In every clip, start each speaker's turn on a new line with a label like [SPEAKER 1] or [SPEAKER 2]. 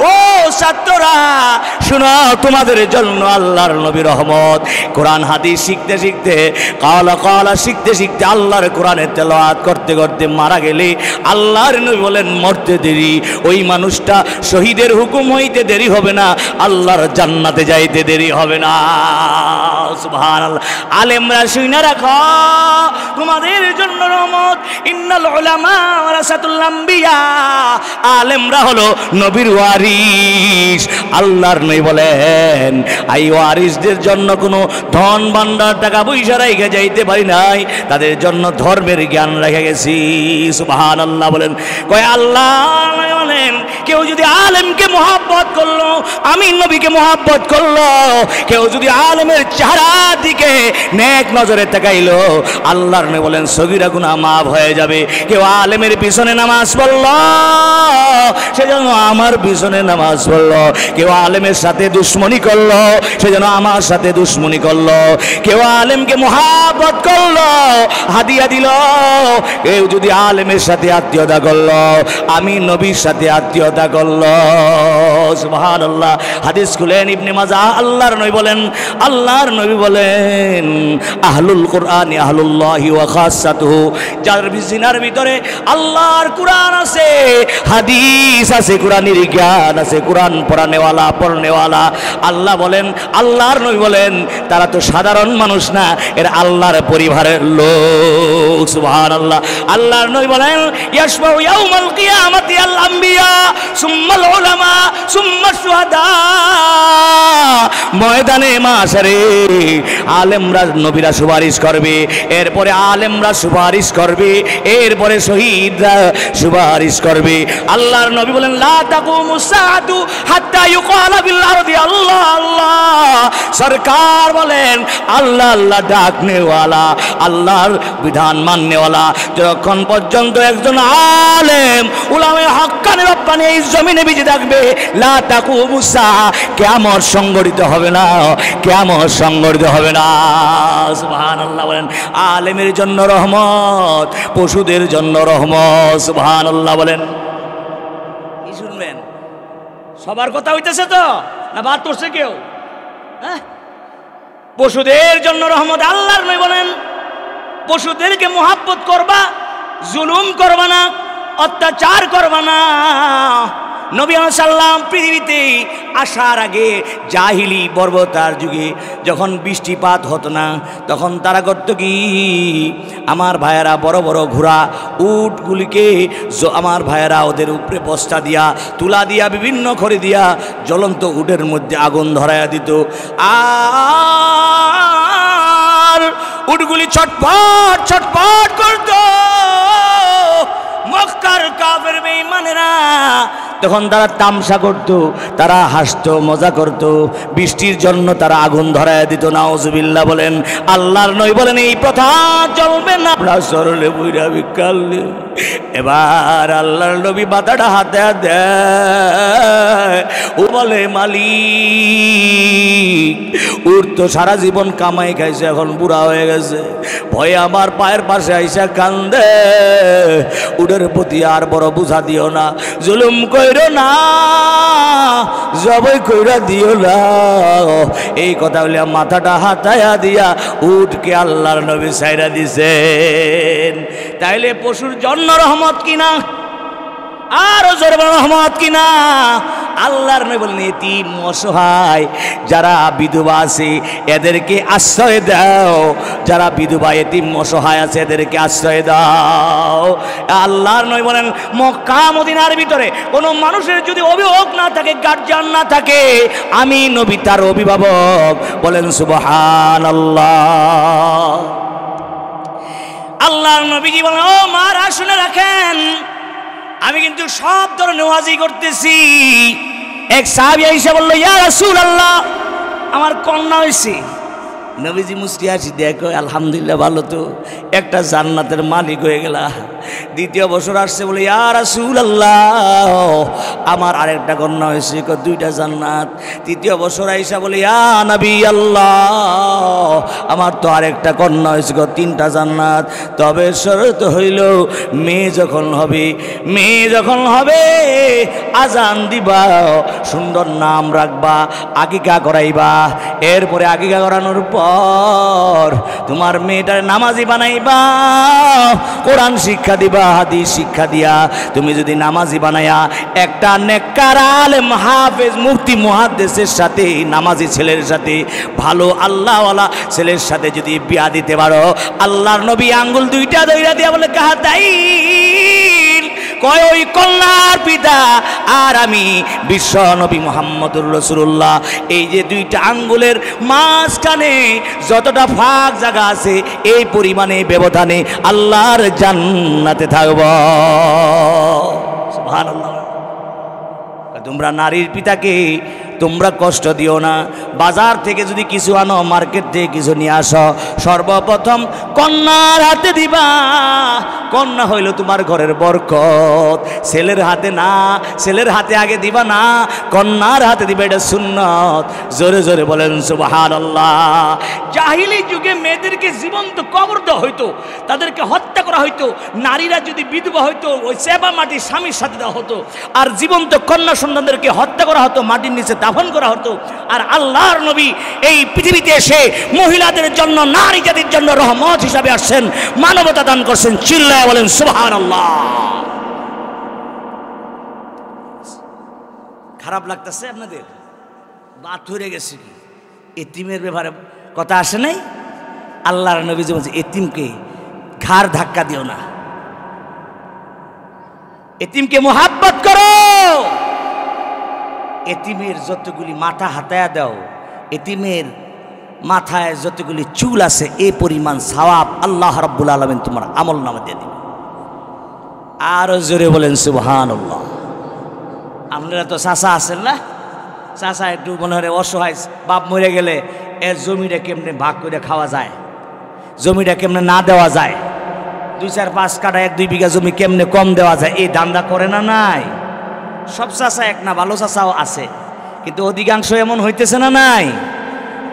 [SPEAKER 1] ও ছাত্ররা শুনো, তোমাদের জন্য আল্লাহর নবী রহমত। কোরআন হাদিস শিখতে শিখতে কালা শিখতে শিখতে আল্লাহর কোরআনের তেলাওয়াত করতে করতে মারা গেলে আল্লাহর নবী বলেন মরতে দেরি, ওই মানুষটা শহীদের হুকুম হইতে দেরি হবে না, আল্লাহর জান্নাতে যাইতে দেরি হবে না। সুবহানাল্লাহ। আলেমরা শুনে রাখো, তোমাদের জন্য রহমত। ইন্নাল উলামা ওয়ারাসাতুল আম্বিয়া, আলেমরা হলো নবীর ওয়ারিস। আল্লাহর নবী বলেন এই ওয়ারিসদের জন্য কোনো ধন ভান্ডার টাকা পয়সা রেখে যাইতে পারি নাই, তাদের জন্য ধর্মের জ্ঞান রেখে গেছি। সুবহানাল্লাহ বলেন। কয় আল্লাহ বলেন কেউ যদি আলেমকে মহব্বত করলো, আমি নবীকে মহব্বত করলো, কেউ যদি আলেমের চেহারা দিকে নেক নজরে তাকাইলো, আল্লাহর নবী বলেন সগীরা গুনাহ মাফ হয়ে যাবে। কেউ আলেমের পিছনে নামাজ পড়লো, সেজন্য আমার পিছনে নামাজ পড়লো। কেউ আলেমের সাথে দুশ্মনী করলো, সেজন্য আমার সাথে দুশ্মনী করলো। কেউ আলেমকে মহব্বত করলো, হাদিয়া দিল। কেউ যদি আলেমের সাথে আত্মীয়তা করলো, আমি নবীর সাথে আত্মীয়তা করলো। সুবহানাল্লাহ। হাদিস খুলেন ইবনে মাজাহ, আল্লাহর নবী বলেন আহলুল কোরআনি আহলুল্লাহি ওয়া খাসাতুহু, যার সিনার ভিতরে আল্লাহর কোরআন আছে, হাদিস আছে, কোরআনের জ্ঞান আছে, কোরআন পড়নেওয়ালা। আল্লাহ বলেন, আল্লাহর নবী বলেন তারা তো সাধারণ মানুষ না, এর আল্লাহর পরিবারের লোক। সুবহানাল্লাহ। আল্লাহর নবী বলেন ইয়াশফাউ ইয়াউমাল কিয়ামাতি আল আম্বিয়া সুম্মাল উলামা সুম্মাশ শুহাদা, ময়দানে মাশারে আলেমরা নবীরা সুপারিশ করবে, এরপরে আলেমরা সুপারিশ করবে, এরপরে শহীদরা সুপারিশ করবে। আল্লাহর নবী বলেন লা তাকুমুস সাআতু হাত্তা ইউকালা বিল আরদি আল্লাহ আল্লাহ। সরকার বলেন আল্লাহ আল্লাহ ডাকনেওয়ালা, আল্লাহর বিধান মাননেওয়ালা যতক্ষণ পর্যন্ত একজন আলেম উলামায়ে হক্কানি রব্বানি এই জমিনে বেঁচে থাকবে, লা তাকুমুস সাআ, কিয়ামত সংঘটিত হবে না, কিয়ামত সংঘটিত হবে না। সুবহানাল্লাহ বলেন। আলেমের জন্য রহমত, পশুদের জন্য রহমত। সুবহানাল্লাহ বলেন। কি শুনবেন? সবার কথা হইতেছে তো না বাদ করছে কেউ? হ্যাঁ, পশুদের জন্য রহমত। আল্লাহর নবী বলেন পশুদেরকে মহব্বত করবা, জুলুম করবা না, অত্যাচার করবা না। নবী সাল্লাম পৃথিবীতে আসার আগে জাহিলি বর্বরতার যুগে যখন বৃষ্টিপাত হতো না, তখন তারা করত কি, আমার ভাইয়েরা বড় বড় ঘোড়া উটগুলিকে আমার ভাইয়েরা ওদের উপরে বস্তা দিয়া তুলা দিয়া বিভিন্ন খড়ি দিয়া জ্বলন্ত উটের মধ্যে আগুন ধরাইয়া দিত, আর উটগুলি ছটফট ছটফট করত। মক্কার কাফের বেঈমানেরা তখন তারা তামসা করত, তারা হাসতো, মজা করত, বৃষ্টির জন্য তারা আগুন ধরায় দিত। নাউজুবিল্লাহ বলেন। আল্লাহর নবী বলেন এই প্রথা চলবে না, সরলে বইরা বিকালে। এবার আল্লাহর নবী মাথাটা হাতে দেয়, ও বলে মালিক ওর তো সারা জীবন কামাই খাইছে, এখন বুড়া হয়ে গেছে, ভয়ে আমার পায়ের পাশে আইসা কান্দে, উটের প্রতি আর বড় বুঝা দিও না, জুলুম কইরো না, জবাই কইরা দিও না। এই কথা বলে মাথাটা হাতায়া দিয়া উটকে আল্লাহর নবী ছাইরা দিছেন। তাইলে পশুর জন্য রহমত কিনা? আরো জোরে রহমত কিনা? আল্লাহর নবী বলেন এতিম অসহায় যারা বিধবা আছে এদেরকে আশ্রয় দাও, যারা বিধবা এতিম অসহায় আছে এদেরকে আশ্রয় দাও। আল্লাহর নবী বলেন মক্কা মদিনার ভিতরে কোনো মানুষের যদি অভিভাবক না থাকে, গার্জিয়ান না থাকে, আমি নবী তার অভিভাবক। বলেন সুবহানাল্লাহ। আল্লাহর নবীজি বলেন ও মারা শুনে রাখেন, আমি কিন্তু সব ধরনের ওয়াজি করতেছি। এক সাহাবী এসে বলল ইয়া রাসূলুল্লাহ, আমার কন্যা হয়েছে, নবীজি মুস্তি হাসি দেখো আলহামদুলিল্লাহ ভালো তো একটা জান্নাতের মালিক হয়ে গেলা। দ্বিতীয় বছর আসছে বলে ইয়া রাসূলুল্লাহ আমার আরেকটা কন্যা হয়েছে, দুইটা জান্নাত। তৃতীয় বছর আইসা বলে ইয়া নবী আল্লাহ আমার তো আরেকটা কন্যা হয়েছে, তিনটা জান্নাত। তবে শর্ত হইল মেয়ে যখন হবে আজান দিবা, সুন্দর নাম রাখবা, আকিকা করাইবা। এরপরে আকিকা করানোর পর তোমার মেয়েটার নামাজি বানাইবা, কোরআন শিক্ষা দিবা, হাদিস শিক্ষা দিয়া তুমি যদি নামাজি বানায়া একটা নেককার আলেম হাফেজ মুফতি মুহাদ্দিসের সাথে, নামাজি ছেলের সাথে, ভালো আল্লাহওয়ালা ছেলের সাথে যদি বিয়া দিতে পারো, আল্লাহর নবী আঙ্গুল দুইটা ধইরা দিয়া বলে কাহাতাইল কয় ওই কন্যার পিতা আর আমি বিশ্ব নবী মুহাম্মদুর রাসূলুল্লাহ, এই যে দুইটা আঙ্গুলের মাঝখানে যতটা ফাঁক জায়গা আছে এই পরিমাণে ব্যবধানে আল্লাহর জান্নাতে থাকব। সুবহানাল্লাহ। তোমরা নারীর পিতাকে তোমরা কষ্ট দিও না। বাজার থেকে যদি কিছু আনো, মার্কেট থেকে কিছু নিয়ে আসো, সর্বপ্রথম কন্যার হাতে দিবা। কন্যা হইল তোমার ঘরের বরকত, ছেলের হাতে না, ছেলের হাতে আগে দিবা না, কন্যার হাতে দিবা, এটা সুন্নত। জোরে জোরে বলেন সুবহানাল্লাহ। জাহিলি যুগে মেয়েদেরকে জীবন্ত কবর দেওয়া হইতো, তাদেরকে হত্যা করা হইতো। নারীরা যদি বিধবা হইতো ওই সেবা মাটি স্বামীর সাথে দেওয়া হতো, আর জীবন্ত কন্যা সন্তানদেরকে হত্যা করা হতো, মাটির নিচে দাফন করা হতো। আর আল্লাহর নবী এই পৃথিবীতে এসে মহিলাদের জন্য, নারী জাতির জন্য রহমত হিসাবে আসছেন, মানবতা দান করছেন। চিল্লায় বলেন সুবহানাল্লাহ। খারাপ লাগতেছে আপনাদের? বাত হয়ে গেছে কি? এতিমের ব্যাপারে কথা আসে নাই? আল্লাহর নবী যে বলছে এতিমকে ঘাড় ধাক্কা দিও না, এতিমকে মোহাব্বত করো, এতিমের যতগুলি মাথা হাতায়া দাও, এতিমের মাথায় যতগুলি চুল আছে এই পরিমাণ সওয়াব আল্লাহ রাব্বুল আলামিন তোমার আমল নামে দিয়ে দিবে। আরো জোরে বলেন সুবহানাল্লাহ। আপনারা তো চাচা আছেন না? চাচা একটু মনে হয় অসহায়, বাপ মরে গেলে এর জমিটা কেমনে ভাগ করে খাওয়া যায়, জমিটা কেমনে না দেওয়া যায়, 2-4-5 কাঠা 1-2 বিঘা জমি কেমনে কম দেওয়া যায়, এই ধান্দা করে না? নাই। সব চাচা এক না, ভালো চাচাও আছে, কিন্তু অধিকাংশ এমন হইতেছে না? নাই।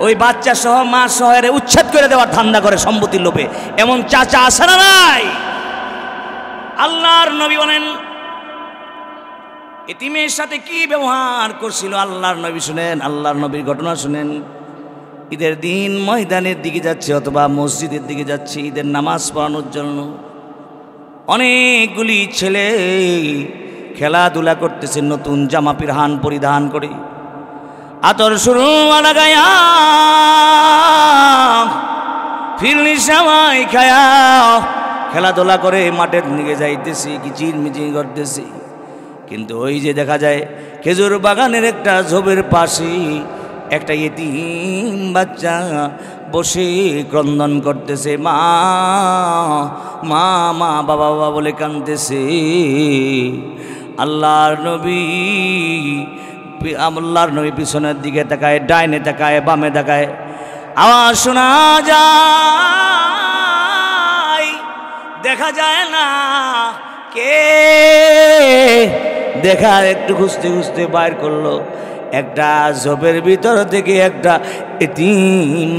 [SPEAKER 1] ওই বাচ্চা সহ মা সহ এর উচ্ছেদ করে দেওয়ার ধান্দা করে সম্পত্তির লোভে, এমন চাচা আছে না? নাই। আল্লাহর নবী বলেন এতিমের সাথে কি ব্যবহার করছিল আল্লাহর নবী। শুনেন, আল্লাহর নবীর ঘটনা শুনেন। ঈদের দিন ময়দানের দিকে যাচ্ছে অথবা মসজিদের দিকে যাচ্ছে ঈদের নামাজ পড়ানোর জন্য। অনেকগুলি ছেলে খেলাধুলা করতেছে, নতুন জামা পিরহান পরিধান করে, আতর শুরু লাগায়া, ফিরনি সামাই খায়া খেলাধুলা করে মাঠের দিকে যাইতেছি, কিচির মিচির করতেছি। কিন্তু ওই যে দেখা যায় খেজুর বাগানের একটা ঝোপের পাশে একটা এতিম বাচ্চা বসে ক্রন্দন করতেছে, মা মা মা বাবা বাবা বলে কাঁদতেছে। আল্লাহর নবী পিছনের দিকে তাকায়, ডাইনে তাকায়, বামে তাকায়, আওয়াজ শোনা যায়, দেখা যায় না কে। দেখা একটু খুঁজতে খুঁজতে বাইর করলো, একটা ঝোপের ভিতর থেকে একটা এতিম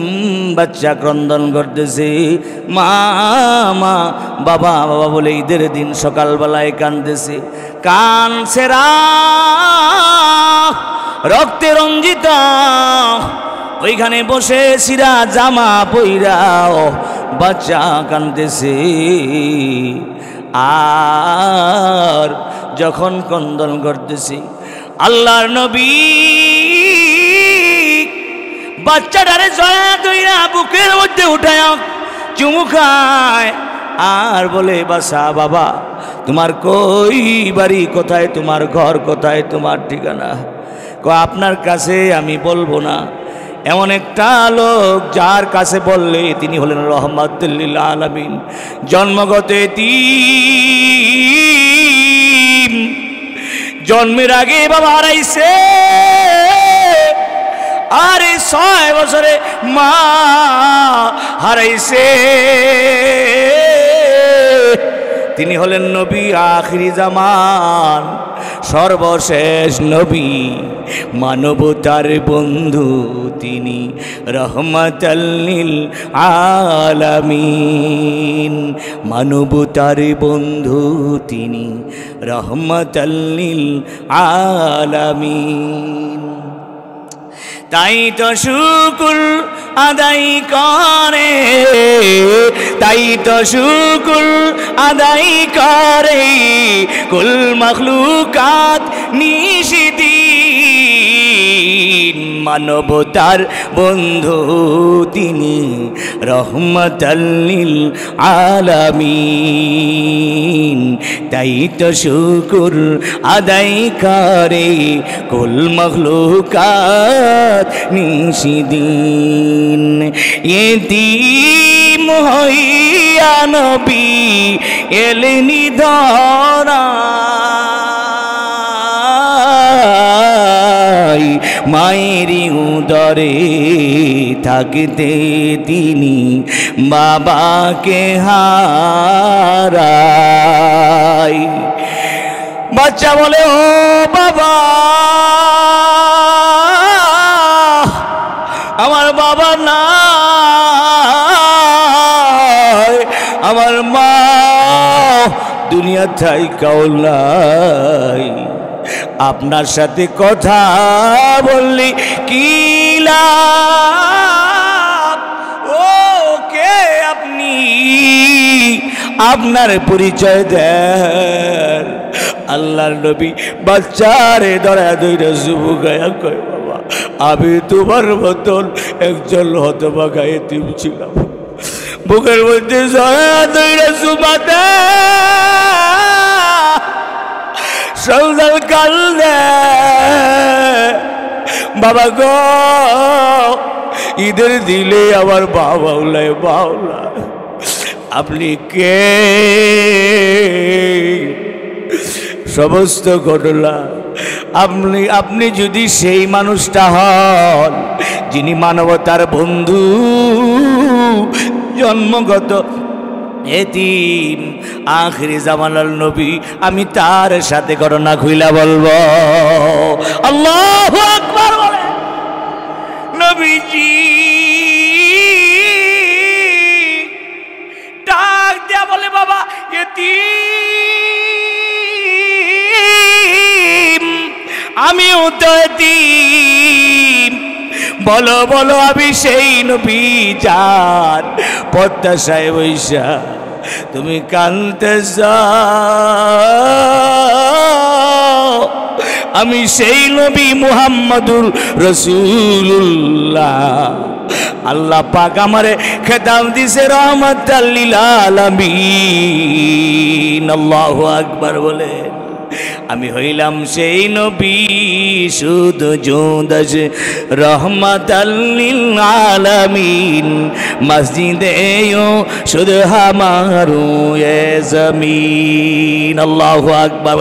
[SPEAKER 1] বাচ্চা ক্রন্দন করতেছে, মা মা বাবা বাবা বলে ঈদের দিন সকালবেলায় কাঁদতেছে। কান ছেঁড়া রক্তে রঞ্জিত, ওইখানে বসে সিরা জামা পইরাও বাচ্চা কাঁদতেছে। আর যখন ক্রন্দন করতেছি, আল্লাহর নবী বাচ্চাটারে জয়া দইরা বুকের মধ্যে উঠায় চুমু খায় আর বলে, বাসা বাবা তোমার কই বাড়ি কোথায়, তোমার ঘর কোথায়, তোমার ঠিকানা? আপনার কাছে আমি বলবো না। এমন একটা লোক যার কাছে বললে তিনি হলেন রহমাতুল লিল আলামিন, জন্মগত এতিম, জন্মের আগে বাবা হারাইছে, আর এই 6 বছরে মা হারাইছে। তিনি হলেন নবী আখিরি জামান, সর্বশেষ নবী, মানবতার বন্ধু তিনি, রহমাতাল লিল আলামিন। মানবতার বন্ধু তিনি, রহমাতাল লিল আলামিন। তাই তো শুকর আদায় করে, তাই তো শুকর আদায় করে কুল মখলুকাত নিশিদিন। মানবতার বন্ধু তিনি, রহমাতাল লিল আলামিন। তাই তো শুকর আদায় করে কুল মখলুকাত নিশিদিন। ইতিম হইয়া নবী এলেনি ধরায়, মায়েরই উদরে থাকতে তিনি বাবাকে হারায়। বাচ্চা বলে ও বাবা, আমার বাবা নাই, আমার মা দুনিয়া থাইকাও নাই, আপনার সাথে কথা বললি কি লাভ? ও কে আপনি, আপনার পরিচয় দেন। আল্লাহর নবী বাচ্চারে ধরা ধরে যুবকায়া কয়, বাবা আমি তোমার মতন একজন হতভাগা এতিম ছিলাম, বুকের মধ্যে ধরা ধরে চুমাতে সন্তান কান্দে, বাবা গো ঈদের দিলে আমার বাউলায় বাউলা, আপনি কে? সমস্ত ঘটনা আপনি যদি সেই মানুষটা হন যিনি মানবতার বন্ধু, জন্মগত এতিম আখিরি জামানার নবী, আমি তার সাথে ঘটনা খুইলা বলবো। আল্লাহু আকবার বলে নবীজি ডাক দেয়া বলে, বাবা এতিম, আমিও তো এতিম, বলো বলো আমি সেই নবী যার প্রত্যাশায় বৈশা তুমি কাঁদতেছ। আমি সেই নবী মুহাম্মদুর রাসূলুল্লাহ। আল্লাহ পাক আমারে খেতাব দিছে রহমাতাল লিল আলামিন। আল্লাহু আকবার বলে আমি হইলাম সেই নবী শুধু জোদাস রহমাতাল লিল আলামিন। মসজিদেও শুধু হামারো এ জমিন। আল্লাহু আকবার।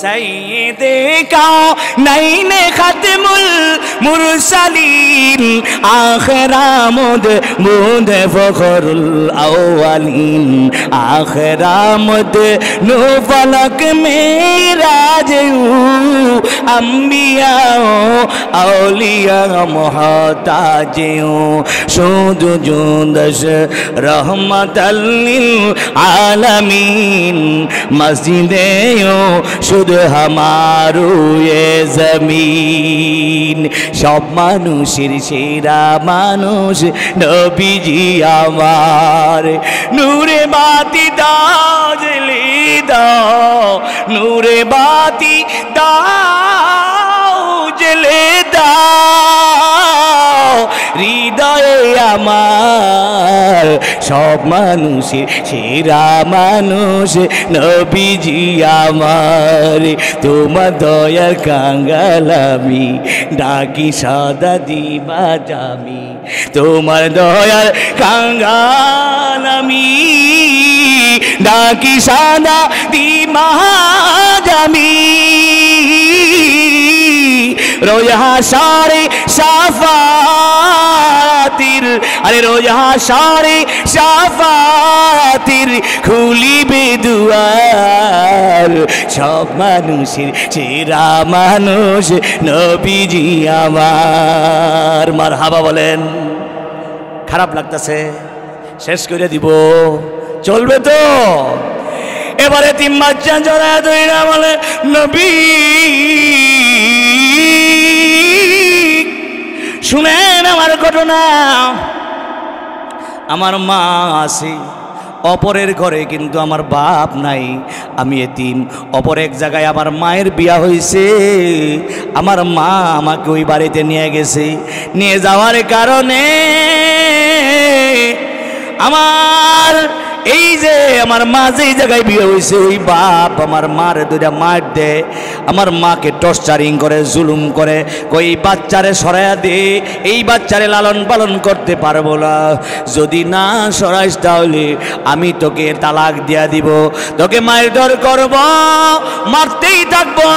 [SPEAKER 1] সৈয়দে কাউনাইন খাতমুল মুরসালিন, আখিরামদ মুদ ফখরুল আউয়ালিন, আখিরামদ নো ফলক মেরাজ আম্বিয়া আউলিয়া মুহতাজ শুধু জোদাস রহমাতাল লিল আলামিন। মসজিদেও শুধু হামারো এ জমিন। সব মানুষের সেরা মানুষ নবীজি আমার। নূরে বাতি দাও জ্বেলে দাও, নূরে বাতি দাও জ্বেলে দাও হৃদয়ে আমার। সব মানুষের সেরা মানুষ নবীজি আমার। তোমার দয়ার কাঙ্গাল আমি, ডাকি সদা দিবা জামি। তোমার দয়ার কাঙ্গাল আমি, ডাকি সদা দিবা জামি। রোজ হাসারে শাফাতির, আরে রোজ হাসারে শাফাতির খুলিবে দুয়ার, সব মানুষের সেরা মানুষ নবীজি আমার। মারহাবা বলেন। খারাপ লাগতেছে? শেষ করে দিব, চলবে তো? এবারে তিন বাচ্চা জড়ায় ধইরা বলে নবী শুনেন আমার ঘটনা। আমার মা আছে অপরের ঘরে, কিন্তু আমার বাপ নাই, আমি এতিম। অপর এক জায়গায় আমার মায়ের বিয়া হয়েছে, আমার মা আমাকে ওই বাড়িতে নিয়ে গেছে। নিয়ে যাওয়ার কারণে আমার এই যে আমার মা যেই জায়গায় বিয়ে হয়েছে, ওই বাপ আমার মার দুইটা মার দেয়, আমার মাকে টর্চারিং করে, জুলুম করে, কই বাচ্চারে সরাইয়া দে, এই বাচ্চারে লালন পালন করতে পারবো না, যদি না সরাইস তাহলে আমি তোকে তালাক দিয়া দিব, তোকে মায়ের দর করব, মারতেই থাকবো।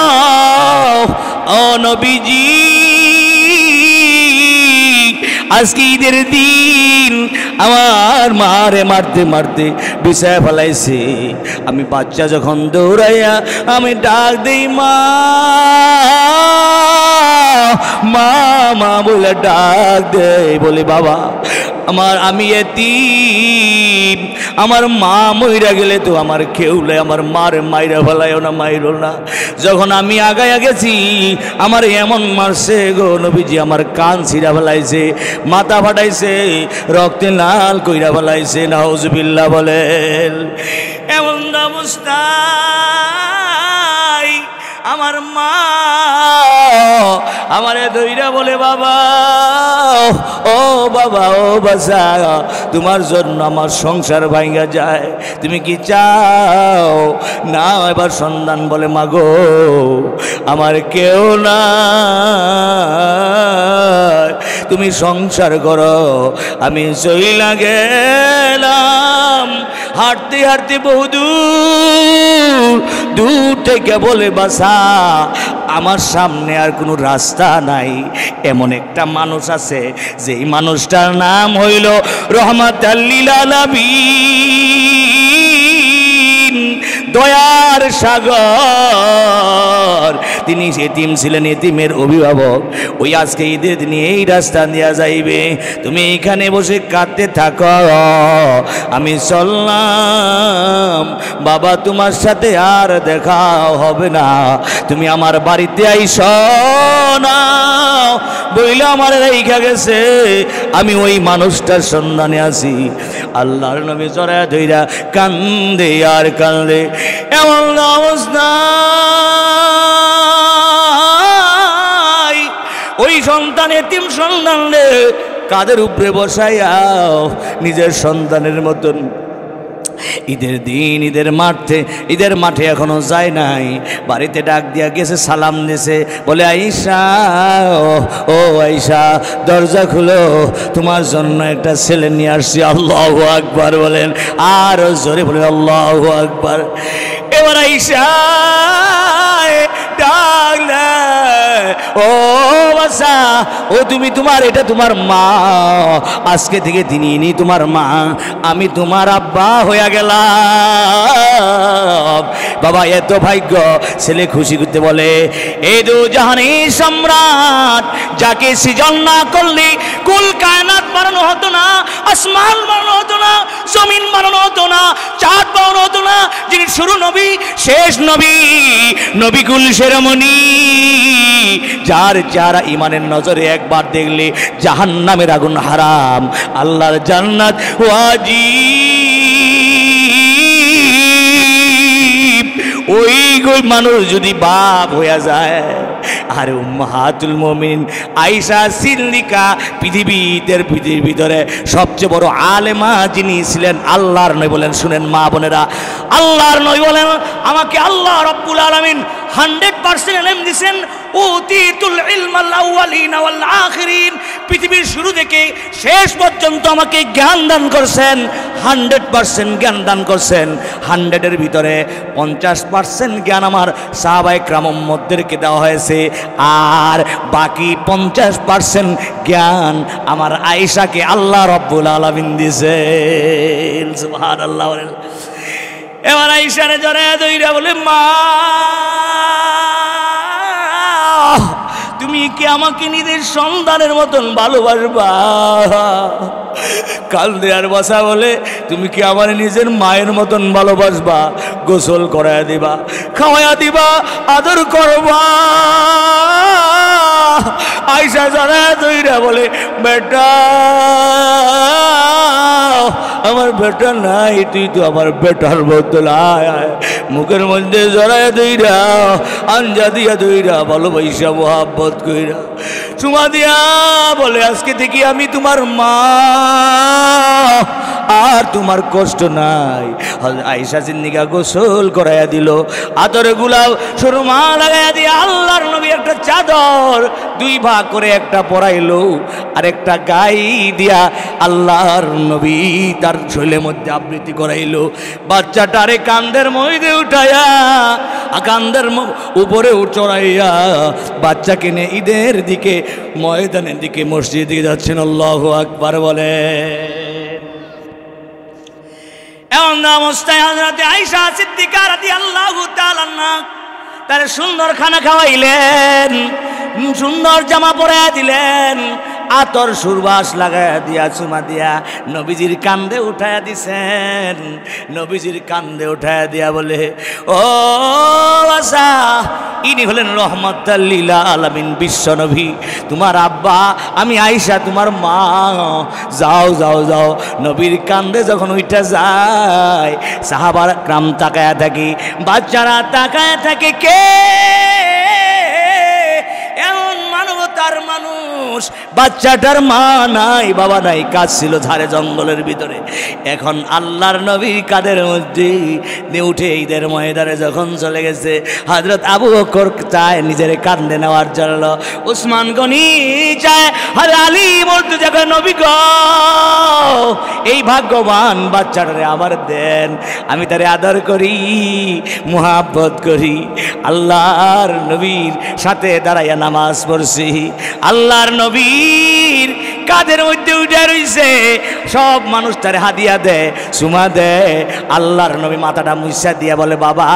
[SPEAKER 1] ও নবীজি, আজকে ঈদের দিন আমার মারে মারতে মারতে বিছায় ফেলাইছে। আমি বাচ্চা যখন দৌড়াইয়া আমি ডাক দেই মা মা মা বলে ডাক দেই, বলে বাবা আমি এতিম, আমার মা মইরা গেলে তো আমার কেউলে আমার মারে মাইরা ফেলাইও না, মাইরো না। যখন আমি আগায়া গেছি আমার এমন মারছে গো নবীজি, আমার কান ছিঁড়া ফেলাইছে, মাথা ফাটাইছে, রক্তে লাল কইরা ফেলাইছে। নাউজুবিল্লাহ বলেন। এমন অবস্থায় আমার মা আমারে ধইরা বলে বাবা, ও বাবা, ও বাসা, তোমার জন্য আমার সংসার ভাঙা যায়, তুমি কি চাও? না এবার সন্তান বলে মাগো আমার কেউ না, তুমি সংসার করো। আমি চইলা গেলাম হাঁটতে হাঁটতে বহুদূর, দূর থেকে বলে বাসা আমার সামনে আর কোনো রাস্তা নাই। এমন একটা মানুষ আছে, যেই মানুষটার নাম হইল রহমাতাল লিল আলামিন, দয়ার সাগর। তিনি এতিম ছিলেন, এতিমের অভিভাবক। ওই আজকে ঈদের দিনে এই রাস্তা দেওয়া যাইবে, তুমি এইখানে বসে কাঁদতে থাকো, আমি চললাম। বাবা তোমার সাথে আর দেখা হবে না, তুমি আমার বাড়িতে আইস না বইলে আমার রেখা গেছে, আমি ওই মানুষটার সন্ধানে আছি। আল্লাহর নবী জড়ায়া ধইরা কান্দে আর কান্দে। এমন অবস্থা ওই সন্তান এতিম সন্তান রে কাদের উপরে বসাইয়া নিজের সন্তানের মতন ঈদের দিন ঈদের মাঠে এখনো যায় নাই, বাড়িতে ডাক দিয়া গেছে, সালাম দিয়েছে, বলে আইসা, ও আইসা দরজা খুলো, তোমার জন্য একটা ছেলে নিয়ে আসছি। আল্লাহু আকবার বলেন, আর জোরে বলেন আল্লাহু আকবার। এবার আইসা ডাকলে, ও বাসা, ও তুমি, তোমার এটা তোমার মা, আজকে থেকে তিনি ইনি তোমার মা, আমি তোমার আব্বা হইয়া গেলাম। বাবা এত ভাগ্য, ছেলে খুশি করতে বলে, এই দু জাহানের সম্রাট, যাকে সৃজন না করলে কুল কায়নাত বানানো হতো না, আসমান বানানো হতো না, জমিন বানানো হতো না, চাঁদ বানানো হতো না, যিনি শুরু নবী শেষ নবী, নবী কুল শেরমণি, যার যারা ইমানের নজরে একবার দেখলে জাহান্নামের আগুন হারাম, আল্লাহর জান্নাত ওয়াজিব। ওই মানুষ যদি বাপ হইয়া যায়, আর উম্মাহাতুল মুমিনিন আয়েশা সিদ্দিকা পৃথিবীর ভিতরে সবচেয়ে বড় আলেমা যিনি ছিলেন আল্লাহর নবী বলেন, শুনেন মা বোনেরা, আল্লাহর নবী বলেন আমাকে আল্লাহ রাব্বুল আলামিন 100% ইলম দিয়েছেন। উতিতুল ইলমাল আউয়ালিনা ওয়াল আখিরিন, পৃথিবীর শুরু থেকে শেষ পর্যন্ত আমাকে জ্ঞান দান করেছেন। 100% জ্ঞান দান করছেন, 100-এর ভিতরে 50% জ্ঞান আমার সাহাবায়ে কেরাম উম্মতদেরকে দেওয়া হয়েছে, আর বাকি 50% জ্ঞান আমার আয়েশাকে আল্লাহ রাব্বুল আলামিন দিয়েছেন। সুবহানাল্লাহ। এবার আয়েশারে জড়ায়া ধইরা বলে, মা তুমি কি আমাকে নিজের সন্তানের মতন ভালোবাসবা? কান্দে আর বসা বলে, তুমি কি আমার নিজের মায়ের মতন ভালোবাসবা? গোসল করায়া দিবা, খাওয়ায়া দিবা, আদর করবা। আয়েশা জড়ায়া ধইরা বলে, বেটা আমার বেটা নাই, তুই তো আমার বেটার বদল। আয় আয় মুখের মধ্যে জড়ায়া ধইরা, আঞ্জা দিয়া ধইরা, ভালোবাসা মোহাব্বত কইরা চুমা দিয়া বলে, আজকে থেকে আমি তোমার মা, আর তোমার কষ্ট নাই। আয়েশা সিদ্দিকা গোসল করাইয়া দিল, আদরে গুলাব সুরমা লাগাইয়া দিয়ে আল্লাহর নবী একটা চাদর 2 ভাগ করে একটা পরাইলো, আর একটা গাই দিয়া আল্লাহর নবী তার শরীরের মধ্যে আবৃত্তি করাইলো। বাচ্চাটারে কান্দের মধ্যে উঠাইয়া, কান্দের উপরে চড়াইয়া বাচ্চাকে নিয়ে ঈদের দিকে, ময়দানের দিকে, মসজিদের দিকে যাচ্ছেন। আল্লাহু আকবার বলে। এমন অবস্থায় হযরত আয়েশা সিদ্দিকা রাদিয়াল্লাহু তাআলা আনহা তার সুন্দর খানা খাওয়াইলেন, সুন্দর জামা পরাইয়া দিলেন, আতর সুরবাস লাগাইয়া দিয়া, চুমা দিয়া নবীজির কান্দে উঠাইয়া দিছেন। নবীজির কান্দে উঠাইয়া দিয়া বলে, ও আশা, ইনি হলেন রহমাতাল লিল আলামিন, বিশ্ব নবী, তোমার আব্বা, আমি আয়েশা তোমার মা। যাও যাও যাও। নবীর কান্দে যখন উঠা যায়, সাহাবারা ক্রাম তাকায়া থাকি, বাচ্চারা তাকায়া থাকে, কে এমন মানবতার মানুষ, বাচ্চাটার মা নাই, বাবা নাই, কাজ ছিল ধারে জঙ্গলের ভিতরে। এখন আল্লাহর নবীর কাদের মধ্যে উঠে ঈদের ময়দানে যখন চলে গেছে, হযরত আবু বকর চায় নিজের কান্দে নেওয়ার জন্য, উসমান গনি চায়, আর আলী বলতে যাবে, নবী গো এই ভাগ্যবান বাচ্চাটারে আবার দেন, আমি তারে আদর করি, মুহাব্বত করি। আল্লাহর নবীর সাথে দাঁড়াইয়া নামাজ পড়ছি, আল্লাহর নবীর কাদের মধ্যে উঠে রইছে, সব মানুষ তারে হাদিয়া দেয়, চুমা দেয়। আল্লাহর নবী মাথাটা মুছা দিয়া বলে, বাবা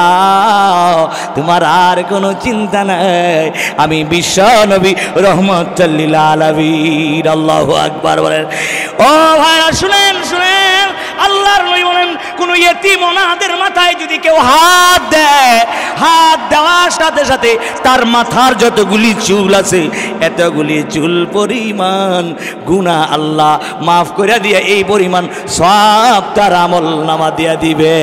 [SPEAKER 1] তোমার আর কোনো চিন্তা নাই, আমি বিশ্ব নবী রহমাতুল লিল আলামিন। আল্লাহু আকবার বলেন। ও ভাইরা শুনেন শুনেন, আল্লাহর নবী বলেন, কোন ইয়েতিম অনাথের মাথায় যদি কেউ হাত দেয়, হাত দেওয়ার সাথে সাথে তার মাথার যতগুলি চুল আছে, এতগুলি চুল পরিমাণ গুনাহ আল্লাহ মাফ করে দিয়ে এই পরিমাণ সওয়াব তার আমল নামা দিয়া দিবে।